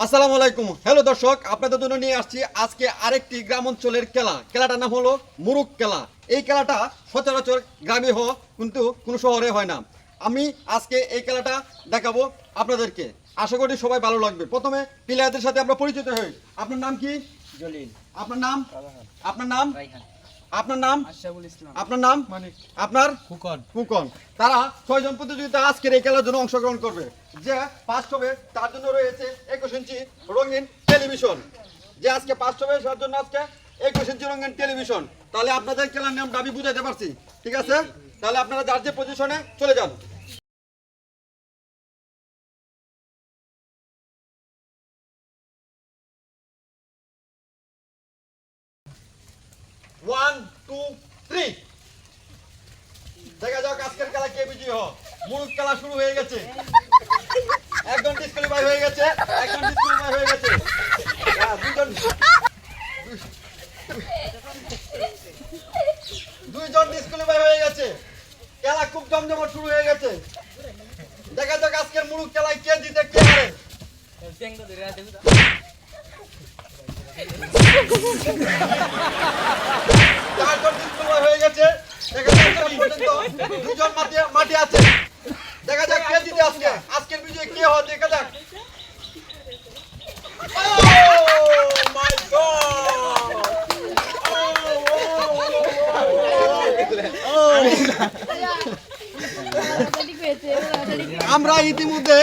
আসসালামু আলাইকুম। হ্যালো দর্শক, আপনাদের জন্য নিয়ে আসছি আজকে আরেকটি গ্রাম অঞ্চলের খেলা। খেলাটার নাম হলো মুরুক খেলা। এই খেলাটা সচরাচর গ্রামে হয়, কিন্তু কোনো শহরে হয় না। আমি আজকে এই খেলাটা দেখাবো আপনাদেরকে। আশা করি সবাই ভালো লাগবে। প্রথমে প্লেয়ারদের সাথে আমরা পরিচিত হই। আপনার নাম কি? জলিল। আপনার নাম? আপনার নাম? রাইহান। আপনার নাম? আশরাফুল ইসলাম। আপনার নাম? মানিক। আপনার? ফুকন। ফুকন। তারা 6 জন প্রতিযোগিতা আজকের এই খেলার জন্য অংশগ্রহণ করবে। যে ফার্স্ট হবে তার জন্য রয়েছে 21 ইঞ্চি রঙিন টেলিভিশন। যে আজকে ফার্স্ট হবে তার জন্য আজকে 21 ইঞ্চি রঙিন টেলিভিশন। তাহলে আপনাদের খেলার নিয়মটা আমি বুঝাইতে পারছি, ঠিক আছে? তাহলে আপনারা যার যে পজিশনে চলে যান। One two three. দেখা যাক আজকের খেলা কে বিজয়ী হয়। মুরুক খেলা শুরু হয়ে গেছে। একজন ডিসক্বালিফাই হয়ে গেছে, একজন ডিসক্বালিফাই হয়ে গেছে। দুইজন ডিসক্বালিফাই হয়ে গেছে। খেলা খুব জমজমাট শুরু হয়ে গেছে। দেখা যাক আজকের মুরুক খেলায় কে জিতে কে হারে। চারজন ডিসক্বালিফাই হয়ে গেছে। দেখা যাক এখন পর্যন্ত দুইজন মাঠে আছে। দেখা যাক কে জিতে আজকে। আজকের বিজয়ী কে হয় দেখা যাক। আমরা ইতিমধ্যে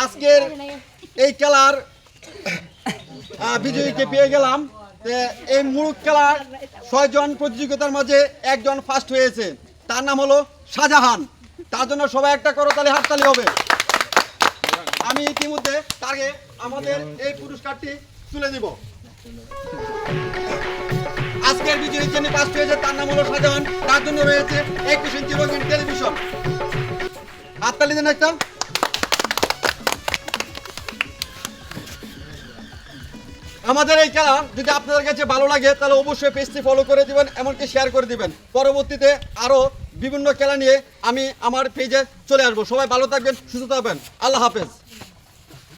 আজকের এই খেলার বিজয়ীকে পেয়ে গেলাম। এই মুরুক খেলার 6 জন প্রতিযোগিতার মাঝে একজন ফার্স্ট হয়েছে, তার নাম হলো শাহজাহান। তার জন্য সবাই একটা করতালি হাততালি হবে। আমি ইতিমধ্যে তাকে আমাদের এই পুরস্কারটি তুলে দিব। আজকের বিজয়ী যিনি ফার্স্ট হয়েছে তার নাম হলো শাহজাহান। তার জন্য রয়েছে 21 ইঞ্চি রঙিন টেলিভিশন। হাততালি দেন একটা। আমাদের এই খেলা যদি আপনাদের কাছে ভালো লাগে তাহলে অবশ্যই পেজটি ফলো করে দিবেন, এমনকি শেয়ার করে দিবেন। পরবর্তীতে আরও বিভিন্ন খেলা নিয়ে আমি আমার পেজে চলে আসবো। সবাই ভালো থাকবেন, সুস্থ থাকবেন। আল্লাহ হাফেজ।